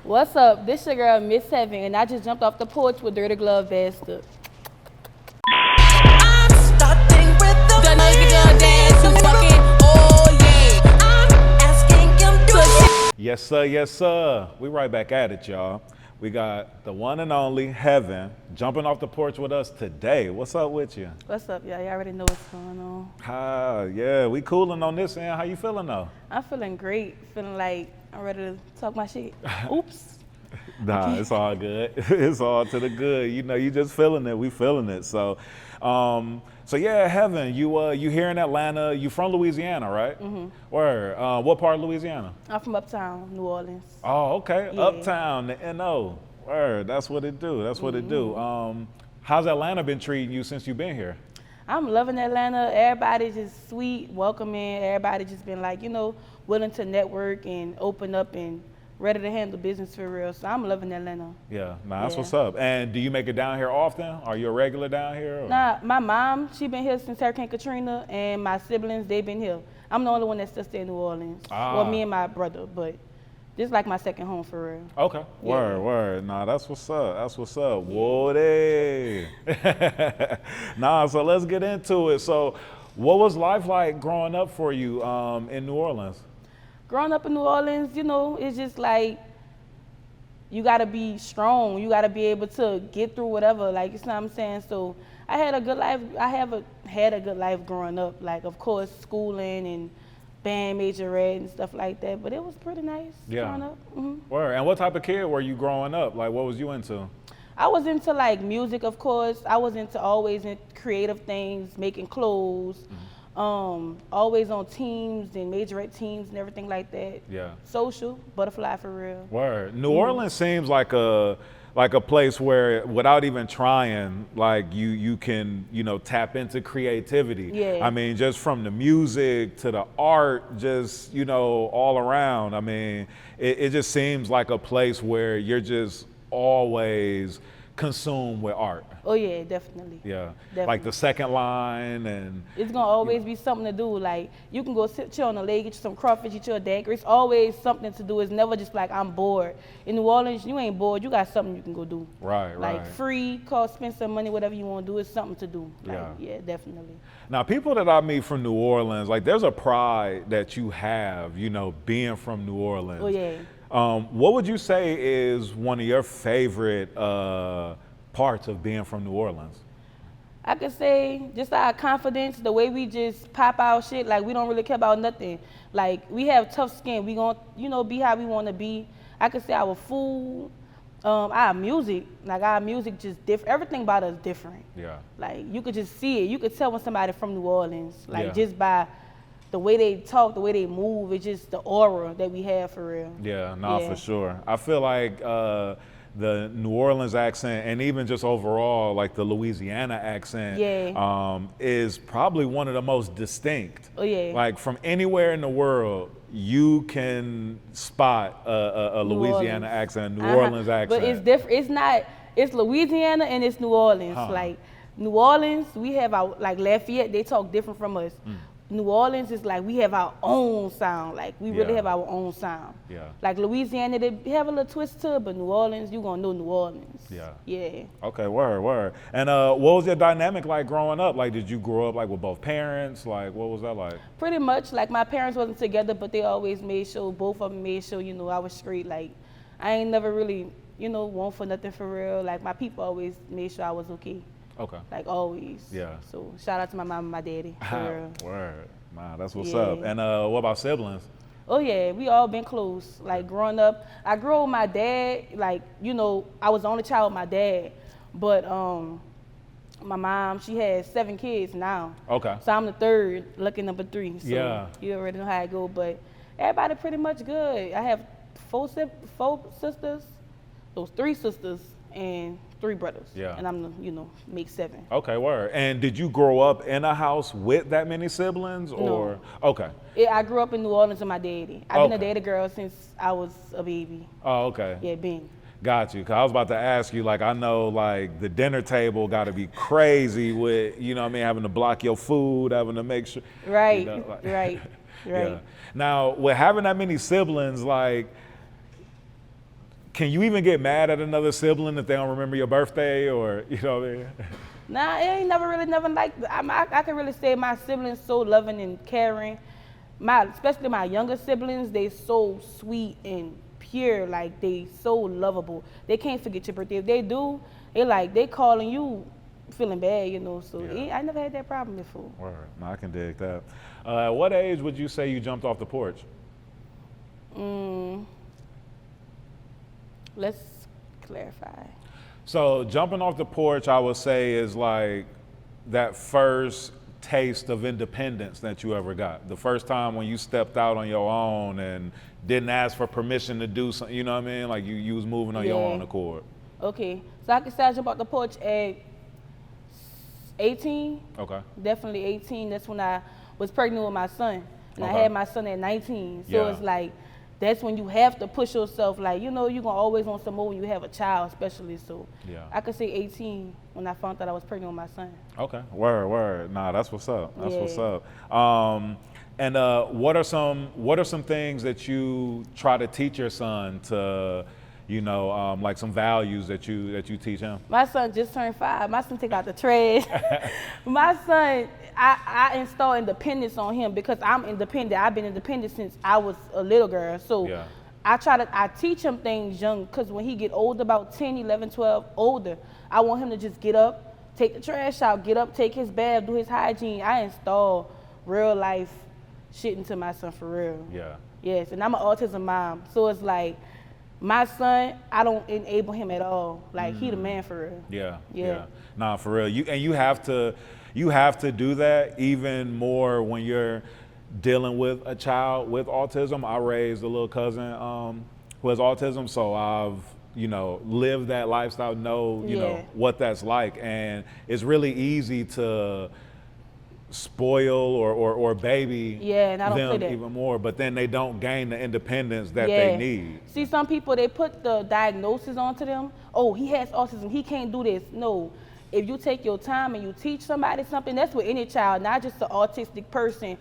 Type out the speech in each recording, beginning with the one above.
What's up? This your girl, Miss Heaven, and I just jumped off the porch with Dirty Glove Bastard. I'm starting with the nigga dance to fucking, oh yeah. I'm asking him to Yes, sir. Yes, sir. We right back at it, y'all. We got the one and only Heaven jumping off the porch with us today. What's up with you? What's up, y'all? Y'all already know what's going on. Yeah, we cooling on this end. How you feeling though? I'm feeling great. Feeling like I'm ready to talk my shit. Oops. Nah, it's all good. It's all to the good. You know, you just feeling it. We feeling it. So yeah, Heaven, you here in Atlanta. You from Louisiana, right? Mm-hmm. Where? What part of Louisiana? I'm from Uptown, New Orleans. Oh, okay. Yeah. Uptown, the NO. Word. That's what it do. That's what it do. How's Atlanta been treating you since you've been here? I'm loving Atlanta. Everybody's just sweet, welcoming. Everybody just been like, willing to network and open up and ready to handle business for real. So I'm loving Atlanta. Yeah, that's Yeah. what's up. And do you make it down here often? Are you a regular down here? Or? Nah, my mom, she been here since Hurricane Katrina, and my siblings, they been here. I'm the only one that still stay in New Orleans. Well, me and my brother, but this is like my second home for real. Okay. Yeah. Word. Nah, that's what's up. That's what's up. Woody. Nah, so let's get into it. So what was life like growing up for you in New Orleans? Growing up in New Orleans, it's just like you gotta be strong. You gotta be able to get through whatever. Like, you know what I'm saying? So I had a good life. Had a good life growing up. Like, of course, schooling and band majorette and stuff like that. But it was pretty nice growing up. Mm-hmm. Word. And what type of kid were you growing up? Like, what was you into? I was into like music, of course. I was into always in creative things, making clothes. Always on teams and majorette teams and everything like that. Yeah. Social, butterfly for real. Word. New Orleans seems like a place where without even trying, like you can, tap into creativity. Yeah. I mean, just from the music to the art, just, all around. I mean, it just seems like a place where you're just always consumed with art. Oh yeah, definitely. Yeah. Definitely. Like the second line and It's gonna always be something to do. Like, you can go chill on the lake, get you some crawfish, get you a dagger. It's always something to do. It's never just like I'm bored. In New Orleans, you ain't bored. You got something you can go do. Right. Like free, spend some money, whatever you want to do. It's something to do. Like, yeah, definitely. Now, people that I meet from New Orleans, like there's a pride that you have, being from New Orleans. Oh yeah. What would you say is one of your favorite parts of being from New Orleans? I could say just our confidence, the way we just pop our shit, like we don't really care about nothing. Like, we have tough skin. We gonna, be how we want to be. I could say our food, our music just different. Everything about us different. Yeah. Like, you could just see it. You could tell when somebody from New Orleans, like Yeah. just by the way they talk, the way they move. It's just the aura that we have for real. Yeah, for sure. I feel like the New Orleans accent and even just overall like the Louisiana accent is probably one of the most distinct. Oh yeah. Like from anywhere in the world, you can spot a Louisiana accent, New Orleans accent. But it's different. It's Louisiana and it's New Orleans. Like, New Orleans, we have our, like Lafayette, they talk different from us. New Orleans is like we have our own sound. Like, we really have our own sound. Yeah. Like Louisiana, they have a little twist to it, but New Orleans, you gonna know New Orleans. Yeah. Yeah. Okay, word. And what was your dynamic like growing up? Like, did you grow up like with both parents? Like, what was that like? Pretty much. Like, my parents wasn't together, but they always made sure, both of them made sure, I was straight. Like, I ain't never really, want for nothing for real. Like, my people always made sure I was okay. Okay. Like, always. Yeah. So shout out to my mom and my daddy. For real. Word. Nah, that's what's Yeah. up. And what about siblings? Oh yeah, we all been close. Like, growing up, I grew up with my dad. Like, I was the only child with my dad, but my mom, she has 7 kids now. Okay. So I'm the third, lucky number 3. So Yeah. you already know how it go. But everybody pretty much good. I have 4 sisters, those 3 sisters and 3 brothers. Yeah. And I'm the, make 7. Okay, word. And did you grow up in a house with that many siblings, or? No. Okay. I grew up in New Orleans with my daddy. I've been a Okay. daddy girl since I was a baby. Oh, okay. Yeah, been. Got you. 'Cause I was about to ask you, like, I know, like, the dinner table got to be crazy with, having to block your food, having to make sure. Right, like- right. Yeah. Now, with having that many siblings, like, can you even get mad at another sibling if they don't remember your birthday, or you know what I mean? Nah, it ain't never like. I can really say my siblings so loving and caring. Especially my younger siblings, they so sweet and pure. Like they so lovable. They can't forget your birthday. If they do, they calling you, feeling bad, you know. So I never had that problem before. Word. No, I can dig that. At what age would you say you jumped off the porch? Let's clarify. So jumping off the porch, I would say, is like that first taste of independence that you ever got. The first time when you stepped out on your own and didn't ask for permission to do something, you know what I mean? Like you was moving on your own accord. Okay, so I can say I jumped off the porch at 18. Okay. Definitely 18. That's when I was pregnant with my son. And I had my son at 19. So it's like, that's when you have to push yourself. Like, you know, you're going to always want some more when you have a child, especially. So I could say 18 when I found out I was pregnant with my son. Okay. Word. Nah, that's what's up. That's what's up. And what are some things that you try to teach your son to, you know, like some values that you teach him? My son just turned 5. My son take out the trash. My son, I install independence on him because I'm independent. I've been independent since I was a little girl. So I teach him things young, because when he get older, about 10, 11, 12, older, I want him to just get up, take the trash out, get up, take his bath, do his hygiene. I install real life shit into my son for real. Yes, and I'm an autism mom. So it's like, my son, I don't enable him at all. Like he the man for real. Yeah. Nah, for real. You have to do that even more when you're dealing with a child with autism. I raised a little cousin who has autism, so I've, you know, lived that lifestyle, know what that's like, and it's really easy to spoil or baby and I don't them play that. even more, but then they don't gain the independence that they need. See, some people, they put the diagnosis onto them. Oh, he has autism, he can't do this. No, if you take your time and you teach somebody something, that's with any child, not just an autistic person,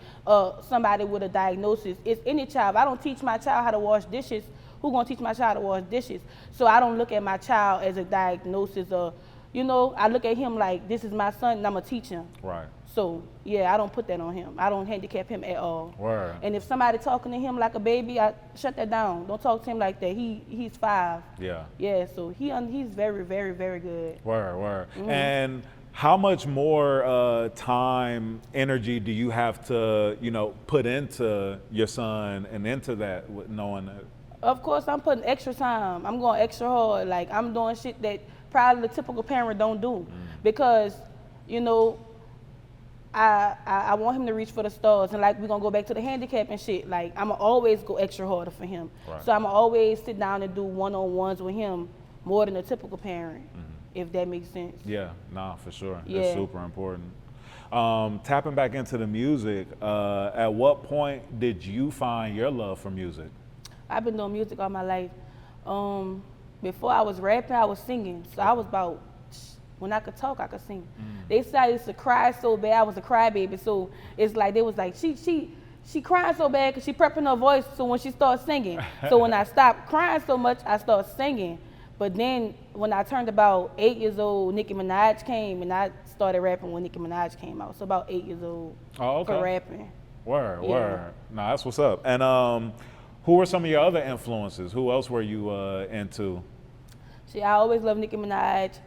somebody with a diagnosis. It's any child. If I don't teach my child how to wash dishes, who gonna teach my child to wash dishes? So I don't look at my child as a diagnosis, or, you know, I look at him like, this is my son and I'm gonna teach him. Right. So, I don't put that on him. I don't handicap him at all. Word. And if somebody talking to him like a baby, I shut that down. Don't talk to him like that. He's 5. Yeah, so he's very, very, very good. Word. And how much more time, energy do you have to, you know, put into your son and into that, with knowing that? Of course, I'm putting extra time. I'm going extra hard. Like, I'm doing shit that probably the typical parent don't do. Because, you know, I want him to reach for the stars, and like we're gonna go back to the handicap and shit. Like, I'ma always go extra harder for him. So I'ma always sit down and do one-on-ones with him more than a typical parent, if that makes sense. Yeah, nah, for sure. It's super important. Tapping back into the music, at what point did you find your love for music? I've been doing music all my life. Before I was rapping, I was singing. So I was about, when I could talk, I could sing. They said I used to cry so bad. I was a crybaby. So it's like, they was like, she crying so bad because she prepping her voice so when she starts singing. So when I stopped crying so much, I started singing. But then when I turned about 8 years old, Nicki Minaj came, and I started rapping when Nicki Minaj came out. So about 8 years old for rapping. Word. Nah, that's what's up. And who were some of your other influences? Who else were you into? See, I always loved Nicki Minaj.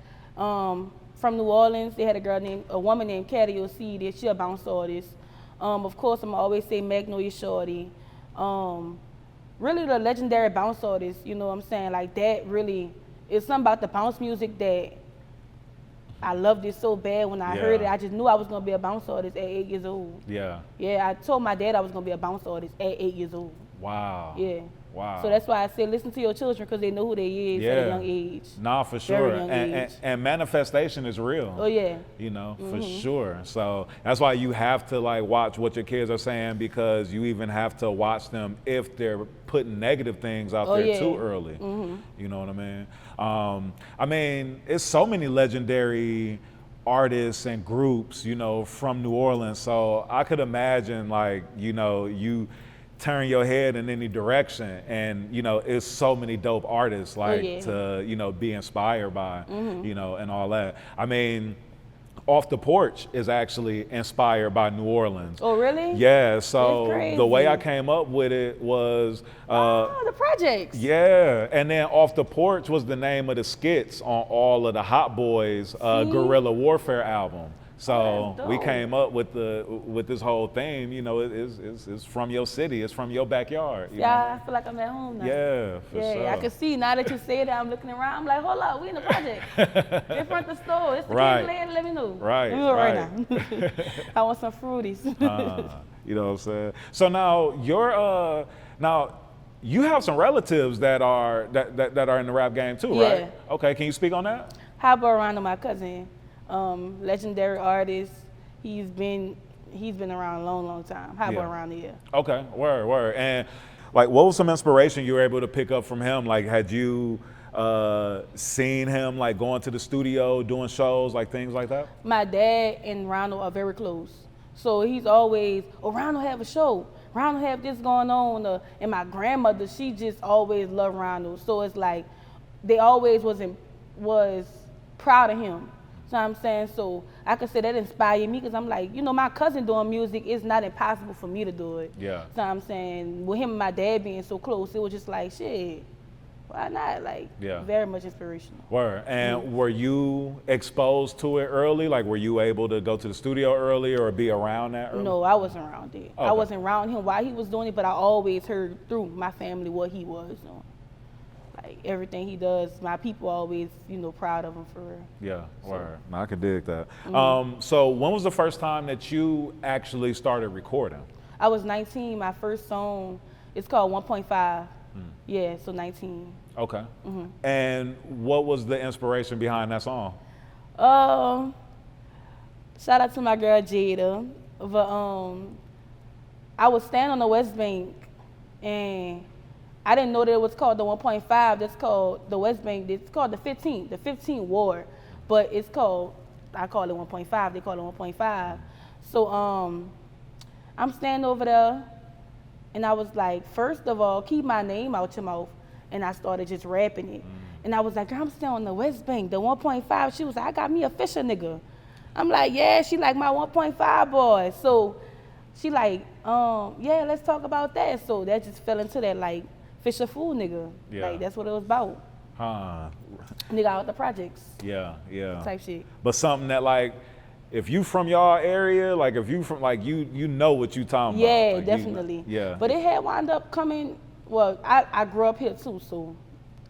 From New Orleans, they had a woman named Caddy O.C. She a bounce artist. Of course, I'm always say Magnolia Shorty. Really the legendary bounce artists, you know what I'm saying? Like, that really, it's something about the bounce music that I loved it so bad. When I heard it, I just knew I was gonna be a bounce artist at 8 years old. Yeah, I told my dad I was gonna be a bounce artist at 8 years old. Wow. Yeah. Wow. So that's why I said listen to your children, because they know who they is at a young age. Nah, for sure. And manifestation is real. Oh yeah. You know, for sure. So that's why you have to like watch what your kids are saying, because you even have to watch them if they're putting negative things out there too early. You know what I mean? It's so many legendary artists and groups, you know, from New Orleans. So I could imagine, like, you know, you turn your head in any direction. And, you know, it's so many dope artists like to, you know, be inspired by, you know, and all that. I mean, Off the Porch is actually inspired by New Orleans. Oh, really? Yeah, so That's the way I crazy. came up with it was, The projects. yeah, and then Off the Porch was the name of the skits on all of the Hot Boys Guerrilla Warfare album. So that's we dope. came up with this whole theme. You know, it's from your city, it's from your backyard. You know? Yeah, I feel like I'm at home now. Yeah, for Yeah, sure. I can see now that you say that. I'm looking around. I'm like, hold up, we in the project. In front of the store. It's the Right. King Land. Let me know. Right, Let me know right right. now. I want some fruities. You know what I'm saying? So now you have some relatives that are in the rap game too, right? Yeah. Okay, can you speak on that? How about Rondo, my cousin? Legendary artist. He's been around a long time. How about Rondo? Yeah. Okay, word. And like, what was some inspiration you were able to pick up from him? Like, had you seen him like going to the studio, doing shows, like things like that? My dad and Rondo are very close. So he's always, Rondo have a show. Rondo have this going on. And my grandmother, she just always loved Rondo. So it's like, they always was proud of him. You know what I'm saying? So I could say that inspired me because I'm like, you know, my cousin doing music, it's not impossible for me to do it. Yeah. You know what I'm saying? With him and my dad being so close, it was just like, shit, why not? Like, very much inspirational. Word. And were you exposed to it early? Like, were you able to go to the studio early or be around that early? No, I wasn't around it. I wasn't around him while he was doing it, but I always heard through my family what he was doing. Like, everything he does, my people always, you know, proud of him for real. Yeah, word. No, I could dig that. So when was the first time that you actually started recording? I was 19. My first song, it's called 1.5. Yeah, so 19. Okay. And what was the inspiration behind that song? Shout out to my girl Jada. But I was standing on the West Bank, and I didn't know that it was called the 1.5. That's called the West Bank. It's called the 15 Ward, but it's called, I call it 1.5. They call it 1.5. So I'm standing over there, and I was like, first of all, keep my name out your mouth. And I started just rapping it. And I was like, girl, I'm still on the West Bank, the 1.5. She was like, I got me a Fisher nigga. I'm like, yeah, she like my 1.5 boy. So she like, yeah, let's talk about that. So that just fell into that like Fisher fool nigga. Yeah. Like that's what it was about. Nigga out the projects. Yeah. Type shit. But something that like, if you from y'all area, like if you from like you know what you talking about. Yeah, Like, definitely. Yeah. But it had wound up coming, well, I grew up here too, so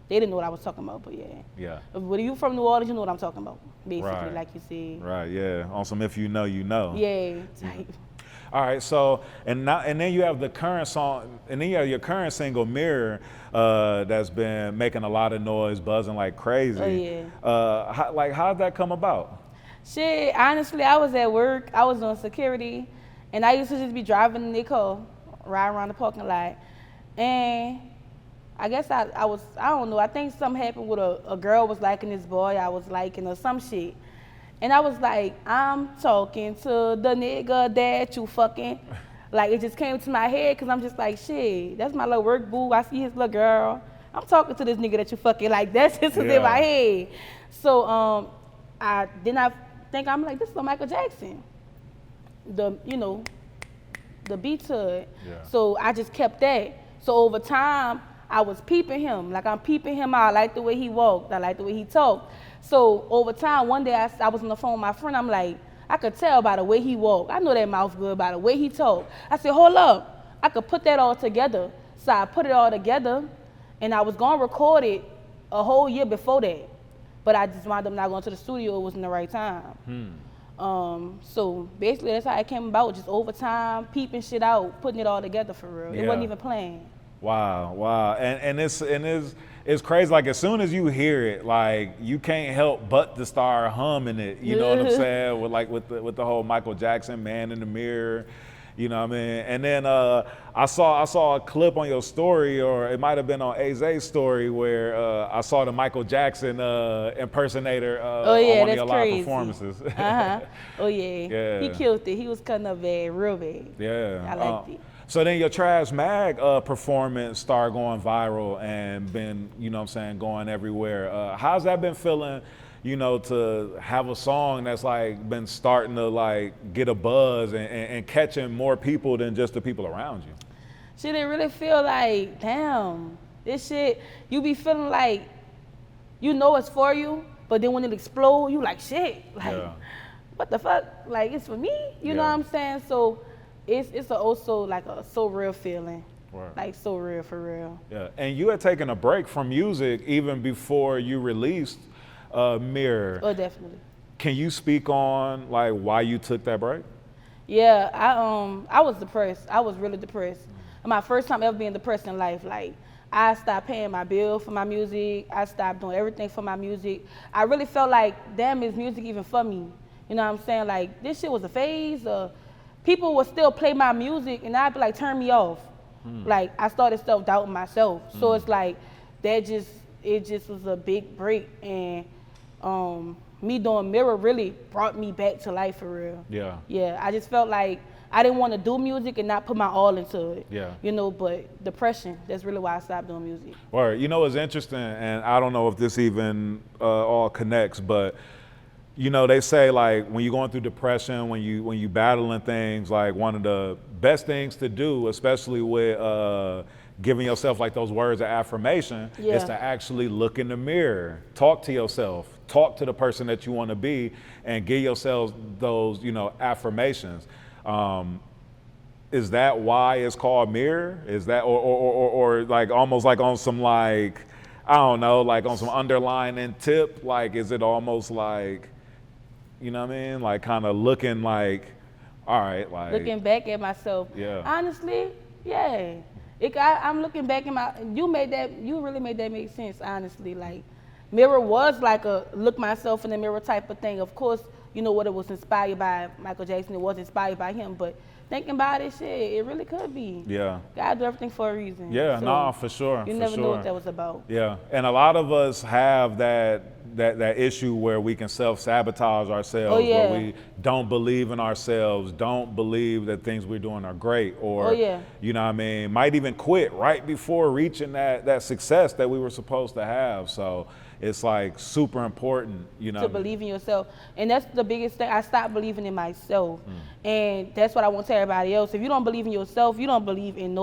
they didn't know what I was talking about, but yeah. Yeah. But if you from New Orleans, you know what I'm talking about, basically, Right. like you said. Right, yeah. On some if you know, you know. Yeah, type. All right, so and then you have the current song, and then you have your current single "Mirror" that's been making a lot of noise, buzzing like crazy. Oh, yeah. How'd that come about? Shit, honestly, I was at work, I was doing security, and I used to just be driving in their car, ride around the parking lot, and I guess I don't know, I think something happened with a girl was liking this boy I was liking or some shit. And I was like, I'm talking to the nigga that you fucking. Like, it just came to my head because I'm just like, shit, that's my little work boo. I see his little girl. I'm talking to this nigga that you fucking. Like, that's just what's in my head. So I think I'm like, this is Michael Jackson. The beat to it. Yeah. So I just kept that. So over time, I was peeping him. Like, I'm peeping him out. I like the way he walked. I like the way he talked. So over time, one day I was on the phone with my friend. I'm like, I could tell by the way he walked. I know that mouth good by the way he talked. I said, hold up. I could put that all together. So I put it all together, and I was going to record it a whole year before that. But I just wound up not going to the studio. It wasn't the right time. So basically, that's how it came about. Just over time, peeping shit out, putting it all together for real. It wasn't even planned. Wow. And it's crazy. Like, as soon as you hear it, like, you can't help but to start humming it. You know what I'm saying? With the whole Michael Jackson Man in the Mirror. You know what I mean? And then I saw a clip on your story, or it might have been on Aze's story, where I saw the Michael Jackson impersonator on one of your live performances. Oh yeah. He killed it. He was cutting up bad, real bad. Yeah. I liked it. So then your Trash Mag performance started going viral and been, you know what I'm saying, going everywhere. How's that been feeling, you know, to have a song that's like been starting to like get a buzz and catching more people than just the people around you? Shit, it really feel like, damn, this shit, you be feeling like, you know it's for you, but then when it explode, you like, shit, like, what the fuck? Like, it's for me? You know what I'm saying? So it's also like a so real feeling. Right. Like so real, for real. Yeah, and you had taken a break from music even before you released Mirror. Oh, definitely. Can you speak on like why you took that break? Yeah, I was depressed. I was really depressed. My first time ever being depressed in life. Like, I stopped paying my bill for my music. I stopped doing everything for my music. I really felt like, damn, is music even for me? You know what I'm saying? Like, this shit was a phase. People would still play my music, and I'd be like, turn me off. Like, I started self-doubting myself. So it's like, it just was a big break. And me doing Mirror really brought me back to life, for real. Yeah. Yeah, I just felt like I didn't want to do music and not put my all into it. Yeah. You know, but depression, that's really why I stopped doing music. Or, you know, it's interesting, and I don't know if this even all connects, but you know, they say like when you're going through depression, when you battling things, like one of the best things to do, especially with giving yourself like those words of affirmation, is to actually look in the mirror, talk to yourself, talk to the person that you want to be, and give yourself those, you know, affirmations. Is that why it's called Mirror? Is that or like almost like on some like, I don't know, like on some underlining tip? Like, is it almost like, you know what I mean? Like kind of looking like, all right, like. Looking back at myself. Yeah. Honestly, yeah. I'm looking back at you really made that make sense, honestly. Like, Mirror was like a look myself in the mirror type of thing. Of course, you know what, it was inspired by Michael Jackson. It was inspired by him, but thinking about it, shit, it really could be. Yeah. God do everything for a reason. Yeah, So no, for sure. You for never sure. know what that was about. Yeah, and a lot of us have that issue where we can self-sabotage ourselves, Oh, yeah. where we don't believe in ourselves, don't believe that things we're doing are great, or, Oh, yeah. you know what I mean, might even quit right before reaching that success that we were supposed to have. So it's like super important, you know. To believe in yourself. And that's the biggest thing. I stopped believing in myself. And that's what I want to tell everybody else. If you don't believe in yourself, you don't believe in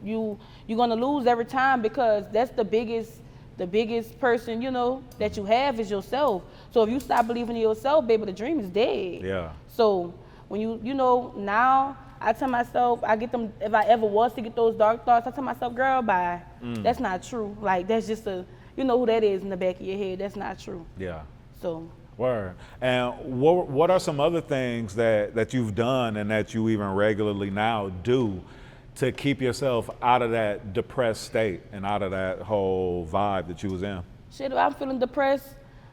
you're gonna lose every time, because that's the biggest person, you know, that you have is yourself. So if you stop believing in yourself, baby, the dream is dead. Yeah. So when you know, now I tell myself, I get them, if I ever was to get those dark thoughts, I tell myself, girl, bye. That's not true. Like, that's just you know who that is in the back of your head. That's not true. Yeah. So. Word. And what are some other things that you've done and that you even regularly now do to keep yourself out of that depressed state and out of that whole vibe that you was in? Shit, if I'm feeling depressed,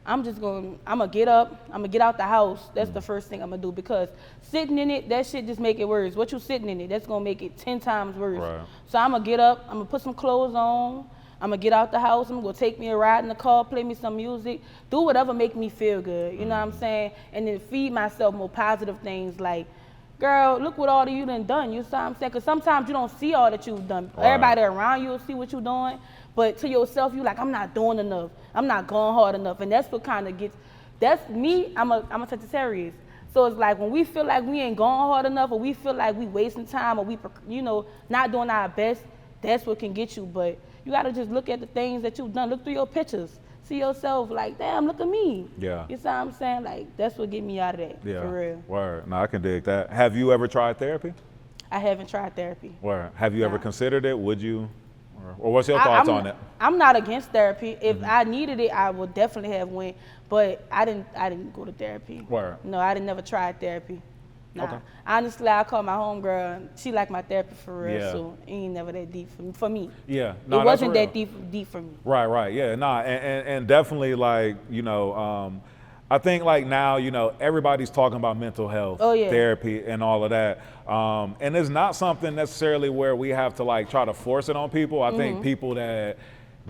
I'm gonna get up, I'm gonna get out the house. That's the first thing I'm gonna do, because sitting in it, that shit just make it worse. What you sitting in it, that's gonna make it 10 times worse. Right. So I'm gonna get up, I'm gonna put some clothes on, I'm gonna get out the house, I'm gonna take me a ride in the car, play me some music, do whatever make me feel good, you know what I'm saying? And then feed myself more positive things like, girl, look what all that you done, you know what I'm saying? Because sometimes you don't see all that you've done. Right. Everybody around you will see what you're doing, but to yourself, you like, I'm not doing enough, I'm not going hard enough, and that's what kind of gets, that's me, I'm a Sagittarius. So it's like when we feel like we ain't going hard enough, or we feel like we wasting time, or we, you know, not doing our best, that's what can get you. But you gotta just look at the things that you've done, look through your pictures, see yourself like, damn, look at me. Yeah. You see what I'm saying? Like, that's what get me out of that, Yeah. for real. Word. No, I can dig that. Have you ever tried therapy? I haven't tried therapy. Word. Have you ever Nah. considered it? Would you? Or what's your thoughts on it? I'm not against therapy. If I needed it, I would definitely have went. But I didn't go to therapy. Word. No, I didn't never try therapy. Nah. Okay. Honestly, I call my homegirl. She like my therapy for real. Yeah. So it ain't never that deep for me. Yeah. No, It that's wasn't real. that deep for me. Right. Yeah. Nah. And definitely, like, you know, I think like now, you know, everybody's talking about mental health, Oh, yeah. therapy, and all of that. And it's not something necessarily where we have to like try to force it on people. I think people that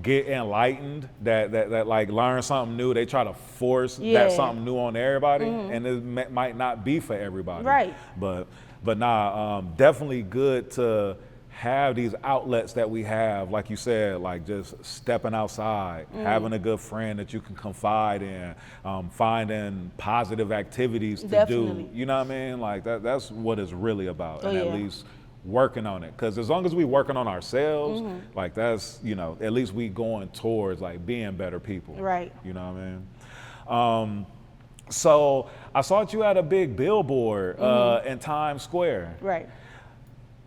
get enlightened, that like learn something new, they try to force Yeah. that something new on everybody, and it might not be for everybody. Right. But nah, definitely good to have these outlets that we have, like you said, like just stepping outside, having a good friend that you can confide in, finding positive activities to Definitely. do. You know what I mean? Like that's what it's really about, Oh, and yeah. at least working on it. Because as long as we working on ourselves, Mm-hmm. like that's, at least we going towards like being better people. Right. You know what I mean? So I saw that you had a big billboard in Times Square. Right.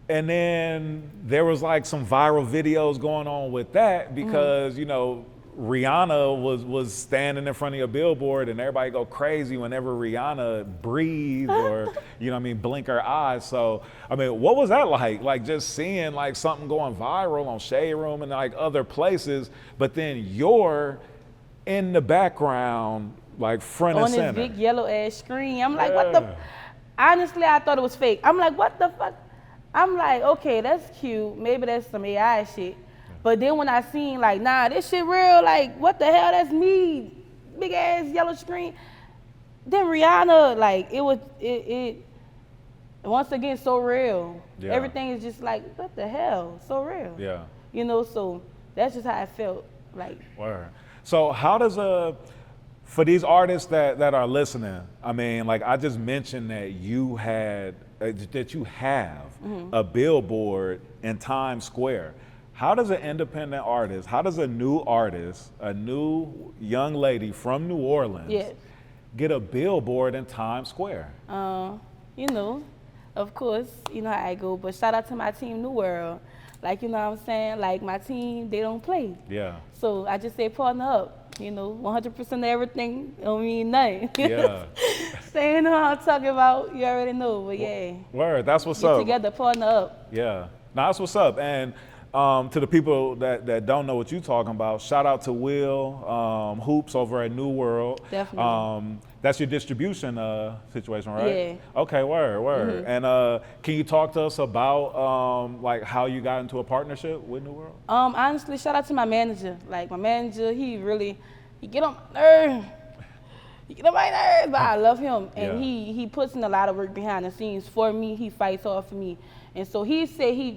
And then there was like some viral videos going on with that because, Rihanna was standing in front of your billboard and everybody go crazy whenever Rihanna breathe or, blink her eyes. So, what was that like? Like just seeing like something going viral on Shade Room and like other places, but then you're in the background, like front On and this center. big yellow ass screen. I'm like, what the? Honestly, I thought it was fake. I'm like, what the fuck? I'm like, okay, that's cute. Maybe that's some AI shit. But then when I seen like, nah, this shit real. Like, what the hell? That's me. Big ass yellow screen. Then Rihanna, like, it once again so real. Yeah. Everything is just like, what the hell? So real. Yeah. So that's just how I felt. Like, Word. So how does for these artists that are listening, like I just mentioned that you had that you have a billboard in Times Square. How does an independent artist, how does a new artist, a new young lady from New Orleans yes. get a billboard in Times Square? Of course, you know how I go, but shout out to my team, New World. Like, you know what I'm saying? Like, my team, they don't play. Yeah. So I just say partner up. 100% of everything don't mean nothing. Yeah. So you know what I'm talking about, you already know, but yeah. Word, that's what's Get up. together, partner up. Yeah, now that's what's up. And to the people that don't know what you're talking about, shout out to Will Hoops over at New World. Definitely. That's your distribution situation, right? Yeah. Okay, word. And can you talk to us about like how you got into a partnership with New World? Honestly, shout out to my manager. Like, my manager, he get on my nerves. He get on my nerves, but I love him. And Yeah. he puts in a lot of work behind the scenes for me. He fights hard for me. And so he said he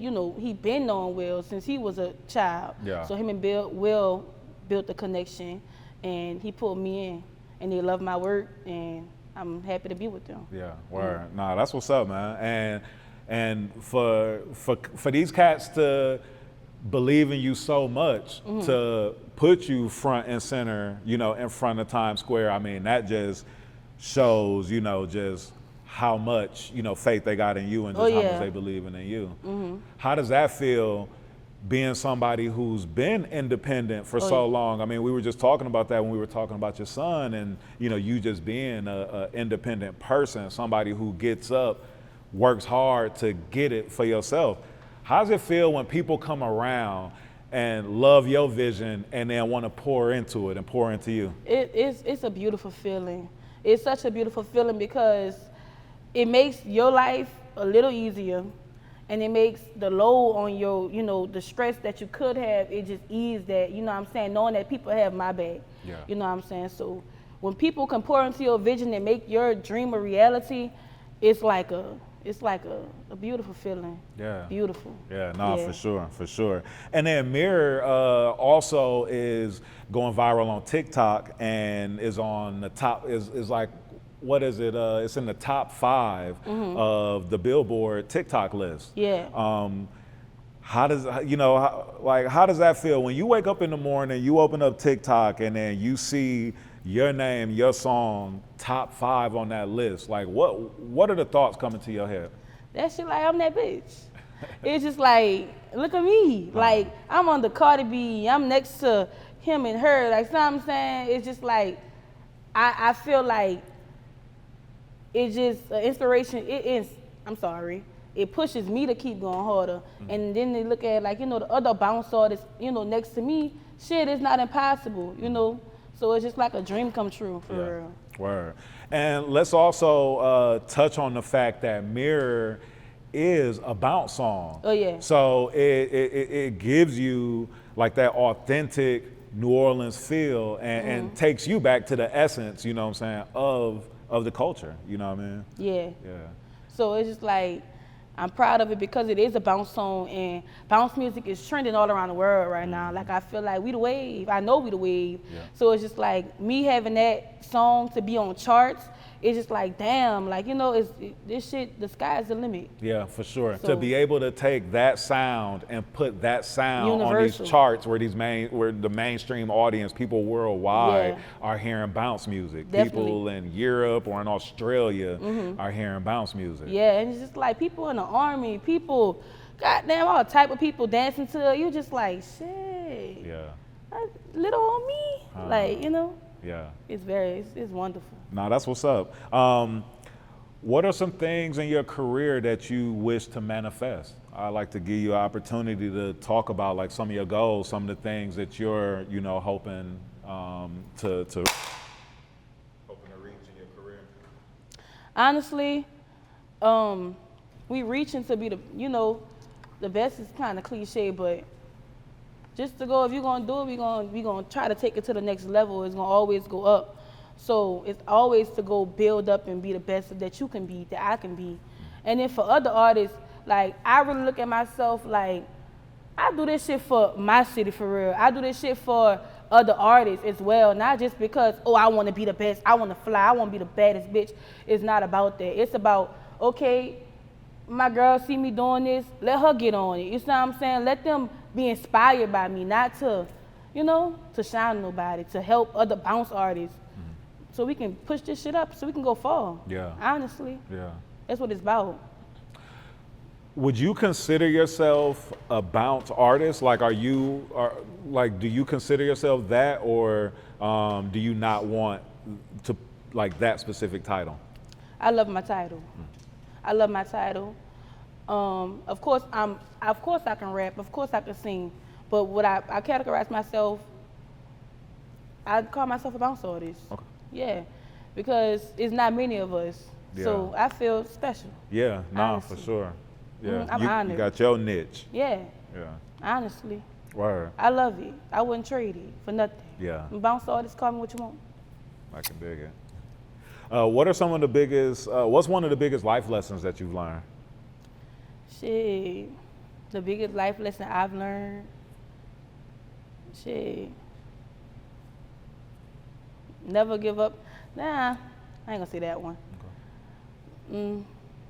been knowing Will since he was a child. Yeah. So him and Will built the connection, and he pulled me in. And they love my work, and I'm happy to be with them. Yeah, word. Nah, that's what's up, man. And for these cats to believe in you so much, to put you front and center, in front of Times Square, that just shows, just how much, faith they got in you and just how much they believe in you. How does that feel, being somebody who's been independent for so long? We were just talking about that when we were talking about your son, and you just being a independent person, somebody who gets up, works hard to get it for yourself. How does it feel when people come around and love your vision and then want to pour into it and pour into you? It's a beautiful feeling. It's such a beautiful feeling because it makes your life a little easier. And it makes the load on your, the stress that you could have, it just ease that, knowing that people have my back. Yeah. You know what I'm saying? So when people can pour into your vision and make your dream a reality, it's like a beautiful feeling. Yeah. Beautiful. Yeah, for sure. And then Mirror also is going viral on TikTok and is on the top, is like, what is it? It's in the top 5 of the Billboard TikTok list. Yeah. How does how does that feel when you wake up in the morning, you open up TikTok, and then you see your name, your song, top 5 on that list? Like, what are the thoughts coming to your head? That shit, like, I'm that bitch. It's just like, look at me. Like, I'm on the Cardi B. I'm next to him and her. Like, you know what I'm saying? It's just like, I feel like it's just an inspiration. It pushes me to keep going harder. And then they look at, like, the other bounce artists, next to me, shit, it's not impossible, So it's just like a dream come true, for real. Word. And let's also touch on the fact that Mirror is a bounce song. Oh, yeah. So it gives you like that authentic New Orleans feel and takes you back to the essence, of the culture, you know what I mean? Yeah. Yeah. So it's just like, I'm proud of it because it is a bounce song, and bounce music is trending all around the world right now. Like, I feel like we the wave. I know we the wave. Yeah. So it's just like me having that song to be on charts. It's just like, damn, like, you know, this shit, the sky's the limit. Yeah, for sure. So- To be able to take that sound and put that sound on Universal. these charts where where the mainstream audience, people worldwide, Yeah. are hearing bounce music. Definitely. People in Europe or in Australia are hearing bounce music. Yeah, and it's just like people in the army, people, goddamn, all type of people dancing to it. You just like, shit, Yeah. that's little on me. Like, you know, Yeah. it's wonderful. No, that's what's up. What are some things in your career that you wish to manifest? I'd like to give you an opportunity to talk about like some of your goals, some of the things that you're, you know, hoping to reach in your career. Honestly, we reaching to be the, you know, the best is kind of cliche, but just to go, if you're gonna do it, we gonna try to take it to the next level. It's gonna always go up. So it's always to go build up and be the best that you can be, that I can be. And then for other artists, like, I really look at myself like, I do this shit for my city for real. I do this shit for other artists as well, not just because, oh, I want to be the best, I want to fly, I want to be the baddest bitch. It's not about that. It's about, okay, my girl see me doing this, let her get on it. You see what I'm saying? Let them be inspired by me, not to, you know, to shine on nobody, to help other bounce artists. So we can push this shit up so we can go far. Yeah. Honestly. Yeah. That's what it's about. Would you consider yourself a bounce artist? Like, do you consider yourself that, or do you not want to, like, that specific title? I love my title. I love my title. Of course I can rap, of course I can sing, but what I categorize myself, I call myself a bounce artist. Okay. Yeah, because it's not many of us. Yeah. So I feel special. Yeah, nah, Honestly. for sure. Yeah, I'm you honored. got your niche. Yeah, Yeah, honestly. word. I love it. I wouldn't trade it for nothing. Yeah, Bounce artists, call me what you want. I can dig it. What are some of the biggest? What's one of the biggest life lessons that you've learned? Shit, the biggest life lesson I've learned. Shit. Never give up. Nah, I ain't gonna say that one.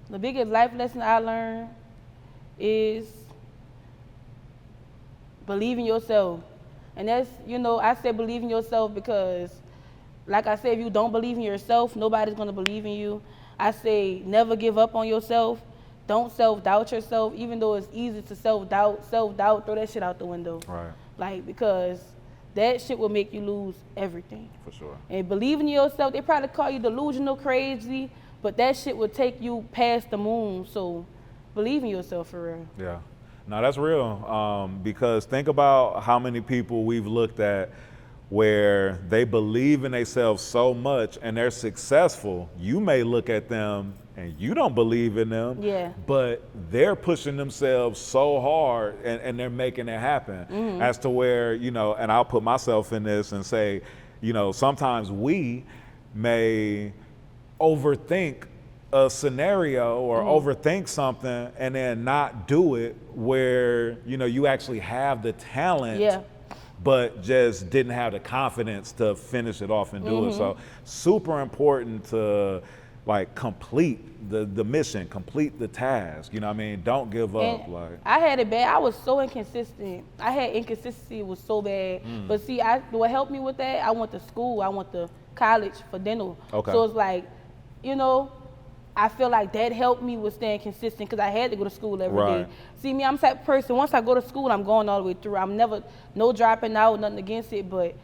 The biggest life lesson I learned is believe in yourself. And that's, you know, I say believe in yourself because, like I said, if you don't believe in yourself, nobody's gonna believe in you. I say never give up on yourself. Don't self-doubt yourself, even though it's easy to self-doubt, throw that shit out the window. Right, Like, because that shit will make you lose everything. for sure. And believing in yourself, they probably call you delusional, crazy, but that shit will take you past the moon. So believe in yourself for real. Yeah, no, that's real. Because think about how many people we've looked at where they believe in themselves so much and they're successful. You may look at them and you don't believe in them, Yeah. but they're pushing themselves so hard and they're making it happen. As to where, you know, and I'll put myself in this and say, you know, sometimes we may overthink a scenario or overthink something and then not do it where, you know, you actually have the talent, Yeah. but just didn't have the confidence to finish it off and do it. So super important to like complete the mission, complete the task. You know what I mean? Don't give up. And Like, I had it bad. I was so inconsistent. I had inconsistency, was so bad. But see, what helped me with that, I went to school. I went to college for dental. Okay. So it's like, you know, I feel like that helped me with staying consistent because I had to go to school every day. Right. See, me, I'm the type of person, once I go to school, I'm going all the way through. I'm never, no dropping out, nothing against it, but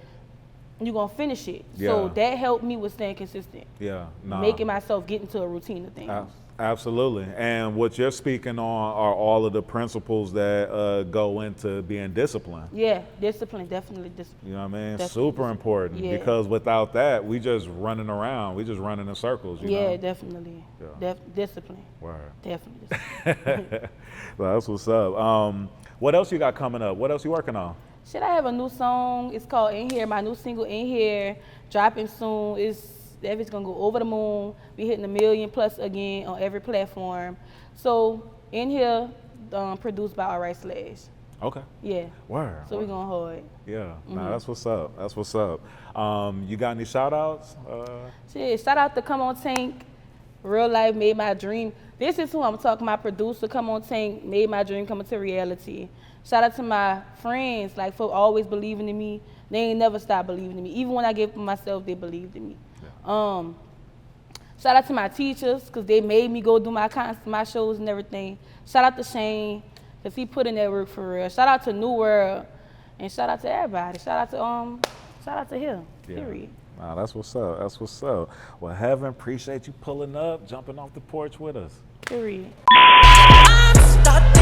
you're going to finish it. So Yeah. that helped me with staying consistent, yeah, nah. making myself get into a routine of things. Absolutely. And what you're speaking on are all of the principles that go into being disciplined. Yeah, discipline, definitely discipline. You know what I mean? Definitely. Super important. Yeah. Because without that, we just running around. We just running in circles. You Yeah, know? definitely. Yeah. Discipline, Word. definitely. Discipline. Well, that's what's up. What else you got coming up? What else you working on? Shit, I have a new song. It's called In Here. My new single, In Here, dropping soon. It's gonna go over the moon. We hitting 1 million+ again on every platform. So in here, produced by Alright Slash. Okay. Yeah. Word. So we going hard. Yeah. Nah, that's what's up. That's what's up. You got any shout outs? Shit, shout out to Come On Tank. Real life made my dream. This is who I'm talking. My producer, Come On Tank, made my dream come into reality. Shout out to my friends, like for always believing in me. They ain't never stopped believing in me. Even when I gave up on myself, they believed in me. Yeah. Shout out to my teachers, because they made me go do my shows and everything. Shout out to Shane, because he put in that work for real. Shout out to New World, and shout out to everybody. Shout out to him, period. Nah, that's what's up. That's what's up. Well, Heaven, appreciate you pulling up, jumping off the porch with us. Period. I'm stuck